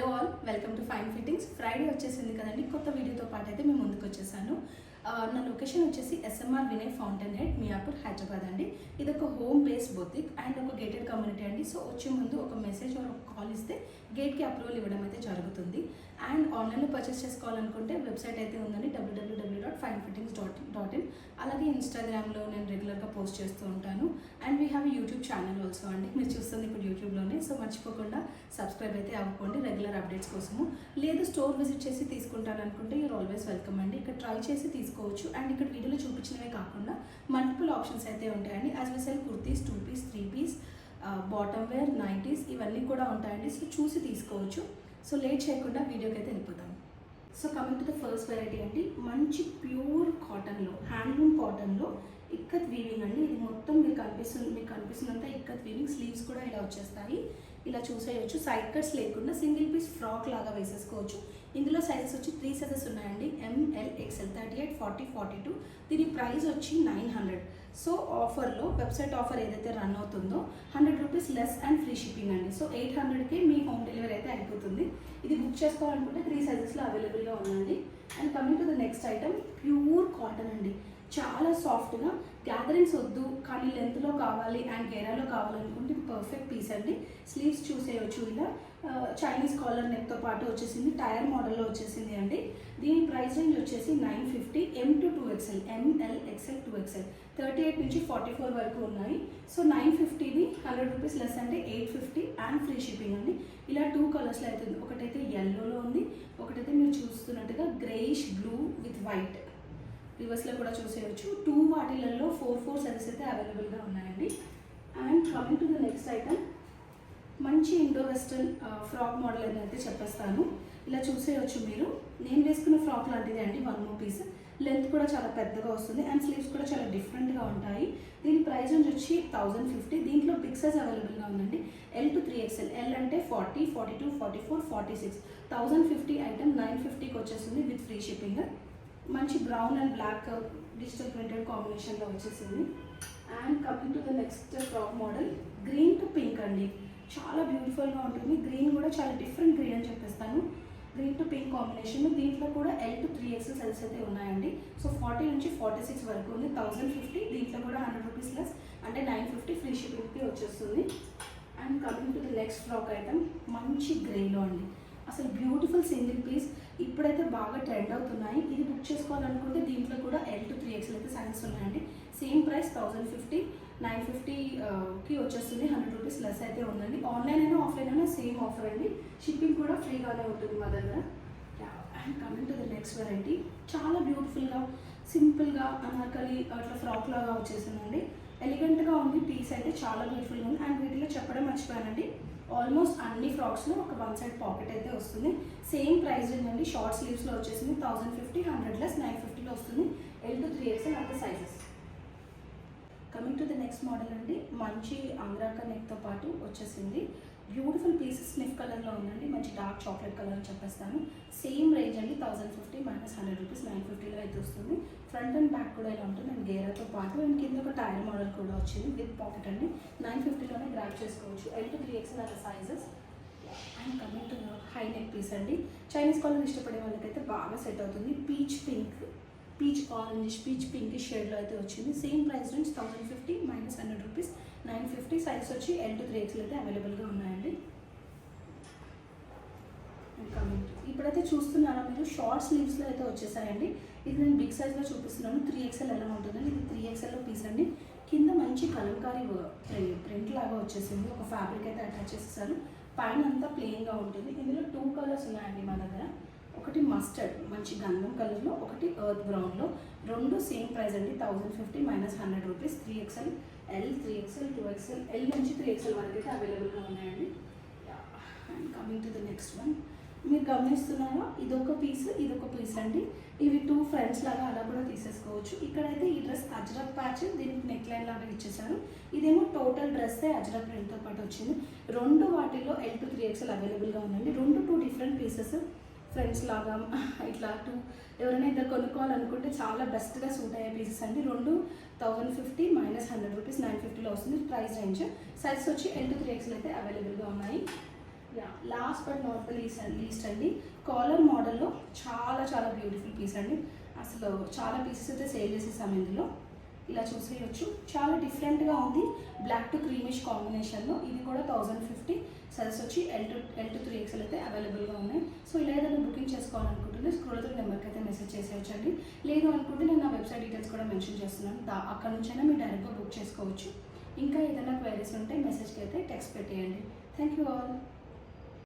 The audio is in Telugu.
All welcome to fine fittings. Friday వచ్చేసింది కదండి, కొత్త వీడియోతో పాటు అయితే మేము ముందుకు వచ్చేసాను. నా లొకేషన్ వచ్చేసి SMR Vinay fountain head, Miyapur, Hyderabad అండి. ఇది ఒక హోమ్ బేస్డ్ బొతిక్ అండ్ ఒక గేటెడ్ కమ్యూనిటీ అండి. సో వచ్చే ముందు ఒక మెసేజ్ ఒక కాల్ ఇస్తే గేట్కి అప్రూవల్ ఇవ్వడం అయితే జరుగుతుంది. అండ్ ఆన్లైన్లో పర్చేస్ చేసుకోవాలనుకుంటే వెబ్సైట్ అయితే ఉందండి, www.finefittings.in. అలాగే ఇన్స్టాగ్రామ్లో నేను రెగ్యులర్గా పోస్ట్ చేస్తూ ఉంటాను. And we have YouTube channel also అండి. మీరు చూస్తుంది ఇప్పుడు యూట్యూబ్లోనే, సో మర్చిపోకుండా సబ్స్క్రైబ్ అయితే అవ్వకండి రెగ్యులర్ అప్డేట్స్ కోసము. లేదు స్టోర్ విజిట్ చేసి తీసుకుంటాను అనుకుంటే యూర్ ఆల్వేస్ వెల్కమ్ అండి. ఇక్కడ ట్రై చేసి తీసుకోవచ్చు. అండ్ ఇక్కడ వీడియోలో చూపించినవే కాకుండా మల్టిపుల్ ఆప్షన్స్ అయితే ఉంటాయండి. As well sell kurtis, 2 piece, 3 piece, bottom wear, nighties ఇవన్నీ కూడా ఉంటాయండి. సో చూసి తీసుకోవచ్చు. సో లేట్ చేయకుండా వీడియోకి అయితే వెళ్ళిపోతాం. So coming to the first variety అండి, మంచి ప్యూర్ కాటన్లో, హ్యాండ్లూమ్ కాటన్లో ఇక్కత్ వీవింగ్ అండి. ఇది మొత్తం మీకు కనిపిస్తున్నంత ఇక్కత్ వీవింగ్. స్లీవ్స్ కూడా ఇలా వచ్చేస్తాయి, ఇలా చూసేయచ్చు. సైడ్ కట్స్ లేకుండా సింగిల్ పీస్ ఫ్రాక్ లాగా వేసేసుకోవచ్చు. ఇందులో సైజెస్ వచ్చి 3 సైజెస్ ఉన్నాయండి, ML, XL, 38, 40, 42. దీని ప్రైస్ వచ్చి 900. సో ఆఫర్లో వెబ్సైట్ ఆఫర్ ఏదైతే రన్ అవుతుందో 100 rupees less and free shipping అండి. సో 800కి మీ హోమ్ డెలివరీ అయితే అయిపోతుంది. ఇది బుక్ చేసుకోవాలనుకుంటే 3 సైజెస్లో అవైలబుల్గా ఉందండి. And coming to the next item, pure cotton అండి. చాలా సాఫ్ట్గా, గ్యాదరింగ్స్ వద్దు కానీ లెంత్లో కావాలి అండ్ గేరాలో కావాలనుకుంటే పర్ఫెక్ట్ పీస్ అండి. స్లీవ్స్ చూసేయచ్చు, ఇలా చైనీస్ కాలర్ నెక్తో పాటు వచ్చేసింది, టైర్ మోడల్లో వచ్చేసింది అండి. దీని ప్రైస్ రేంజ్ వచ్చేసి 950, M to 2XL, ML, XL, 2XL, 38 నుంచి 44 వరకు ఉన్నాయి. సో 950ది 100 రూపీస్ లెస్ అంటే 850 అండ్ ఫ్రీ షిప్పింగ్ అండి. ఇలా 2 కలర్స్లో అయితే ఉంది. ఒకటైతే ఎల్లోలో ఉంది, ఒకటైతే మీరు చూస్తున్నట్టుగా గ్రేయిష్ బ్లూ విత్ వైట్. రివర్స్లో కూడా చూసేయచ్చు. 2 వాటిలలో 4 సైజెస్ అయితే అవైలబుల్గా ఉన్నాయండి. And coming to the next item, మంచి ఇండో వెస్టర్న్ ఫ్రాక్ మోడల్ అని అయితే చెప్పేస్తాను. ఇలా చూసేయచ్చు మీరు. నేను వేసుకున్న ఫ్రాక్ లాంటిదే అండి, 1 more పీస్. లెంత్ కూడా చాలా పెద్దగా వస్తుంది అండ్ స్లీవ్స్ కూడా చాలా డిఫరెంట్గా ఉంటాయి. దీని ప్రైస్ వచ్చి 1050. దీంట్లో బిగ్ సైజ్ అవైలబుల్గా ఉందండి, L to 3XL. L అంటే 40, 42, 44, 46. 1050 ఐటమ్ 950కి వచ్చేస్తుంది విత్ ఫ్రీ షిప్పింగ్. మంచి brown and black digital printed కాంబినేషన్లో వచ్చేసింది. And coming to the next frock model, green to pink అండి. చాలా బ్యూటిఫుల్గా ఉంటుంది. గ్రీన్ కూడా చాలా డిఫరెంట్ గ్రీన్ అని చెప్పేస్తాను. Green to pink combination. దీంట్లో కూడా L to 3XL సైజెస్ అయితే ఉన్నాయండి. సో 40 నుంచి 46 వరకు ఉంది. 1050. దీంట్లో కూడా 100 రూపీస్ లెస్ అంటే 950 ఫ్రీ షిప్పింగ్కి వచ్చేస్తుంది. And coming to the next frock item, మంచి గ్రేలో అండి. అసలు బ్యూటిఫుల్ సింగిల్ పీస్. ఇప్పుడైతే బాగా ట్రెండ్ అవుతున్నాయి. ఇది బుక్ చేసుకోవాలనుకుంటే దీంట్లో కూడా L to 3XL అయితే సైజెస్ ఉన్నాయండి. సేమ్ ప్రైస్ 1050, 950కి వచ్చేస్తుంది. 100 రూపీస్ లెస్ అయితే ఉందండి. ఆన్లైన్ అయినా ఆఫ్లైన్ అయినా సేమ్ ఆఫర్ అండి. షిప్పింగ్ కూడా ఫ్రీగానే ఉంటుంది మా దగ్గర. And coming to the next variety, చాలా బ్యూటిఫుల్గా సింపుల్గా అనార్కలి అట్లా ఫ్రాక్ లాగా వచ్చేసిందండి. ఎలిగెంట్గా ఉంది. పీస్ అయితే చాలా బ్యూటిఫుల్గా ఉంది. అండ్ వీటిలో చెప్పడం మర్చిపోయానండి, ఆల్మోస్ట్ అన్ని ఫ్రాక్స్లో ఒక 1 సైడ్ పాకెట్ అయితే వస్తుంది. సేమ్ ప్రైస్ అండి. షార్ట్ స్లీవ్స్లో వచ్చేసింది 1050, 100 లెస్ 950లో వస్తుంది. L to 3XL అంత sizes. Coming to the next model అండి, మంచి అంగ్రాకా నెక్తో పాటు వచ్చేసింది. బ్యూటిఫుల్ పీస్ స్నిఫ్ కలర్లో ఉందండి. మంచి డార్క్ చాక్లెట్ కలర్ అని చెప్పేస్తాను. సేమ్ రేంజ్ అండి, 1050 మైనస్ 100 రూపీస్ 950లో అయితే వస్తుంది. ఫ్రంట్ అండ్ బ్యాక్ కూడా ఇలా ఉంటుంది అండ్ గేరాతో పాటు. అండ్ కింద ఒక టైర్ మోడల్ కూడా వచ్చింది విత్ పాకెట్ అండి. 950లోనే గ్రాప్ చేసుకోవచ్చు. L to 3XL అలా sizes. And coming to high neck piece అండి. చైనీస్ కాలర్ ఇష్టపడే వాళ్ళకైతే బాగా సెట్ అవుతుంది. Peach pink, peach orange, peach pink షేడ్లో అయితే వచ్చింది. Same price range 1050 minus 100 rupees 950. Size వచ్చి L to 3XL అయితే అవైలబుల్గా ఉన్నాయండి. ఇప్పుడైతే చూస్తున్నారా మీరు, షార్ట్ స్లీవ్స్లో అయితే వచ్చేసాయండి. ఇది నేను బిగ్ సైజ్లో చూపిస్తున్నాను. 3XL ఎలా ఉంటుందండి. ఇది 3XLలో పీస్ అండి. కింద మంచి కలంకారీ ప్రింట్ లాగా వచ్చేసింది. ఒక ఫ్యాబ్రిక్ అయితే అటాచ్ చేసేసారు. పైన అంతా ప్లెయిన్గా ఉంటుంది. ఇందులో 2 కలర్స్ ఉన్నాయండి మా దగ్గర. ఒకటి మస్టర్డ్ మంచి గంధం కలర్లో, ఒకటి ఎర్త్ బ్రౌన్లో. 2 సేమ్ ప్రైస్ అండి, 1050 minus 100 rupees. 3XL, L, 3XL, 2XL, L నుంచి 3XL వరకు అయితే అవైలబుల్గా ఉన్నాయండి. And coming to the next one, మీరు గమనిస్తున్నారా, ఇదొక పీస్ ఇదొక పీస్ అండి. ఇవి 2 ఫ్రెండ్స్ లాగా అలా కూడా తీసేసుకోవచ్చు. ఇక్కడైతే ఈ డ్రెస్ అజ్రక్ ప్యాచ్, దీనికి నెక్ లైన్ లాగా ఇచ్చేసారు. ఇదేమో టోటల్ డ్రెస్సే అజ్రక్ ప్రింట్తో పాటు వచ్చింది. 2 వాటిల్లో L to 3XL అవైలబుల్గా ఉందండి. 2 డిఫరెంట్ పీసెస్ ఫ్రెండ్స్ లాగా ఇట్లా 2 ఎవరైనా ఇద్దరు కొనుక్కోవాలనుకుంటే చాలా బెస్ట్గా సూట్ అయ్యే పీసెస్ అండి. 2 1050 మైనస్ 100 రూపీస్ 950లో వస్తుంది ప్రైస్ రేంజ్. సైజ్ వచ్చి L to 3XL అయితే అవైలబుల్గా ఉన్నాయి. Yeah last but not the least అండి, కాలర్ మోడల్లో చాలా చాలా బ్యూటిఫుల్ పీస్ అండి. అసలు చాలా పీసెస్ అయితే సేల్ చేసేసాము ఇందులో. ఇలా చూసేయచ్చు, చాలా డిఫరెంట్గా ఉంది. బ్లాక్ టు క్రీమిష్ కాంబినేషన్లో. ఇది కూడా 1050 సైజ్ వచ్చి L to 3XL అయితే అవైలబుల్గా ఉన్నాయి. సో ఇలా ఏదైనా బుకింగ్ చేసుకోవాలనుకుంటే స్క్రోల్ త్రూ నెంబర్కి అయితే మెసేజ్ చేసేయచ్చండి. లేదు అనుకుంటే నేను నా వెబ్సైట్ డీటెయిల్స్ కూడా మెన్షన్ చేస్తున్నాను, అక్కడ నుంచైనా మీరు డైరెక్ట్గా బుక్ చేసుకోవచ్చు. ఇంకా ఏదైనా క్వైరీస్ ఉంటే మెసేజ్కి అయితే టెక్స్ట్ పెట్టేయండి. Thank you all.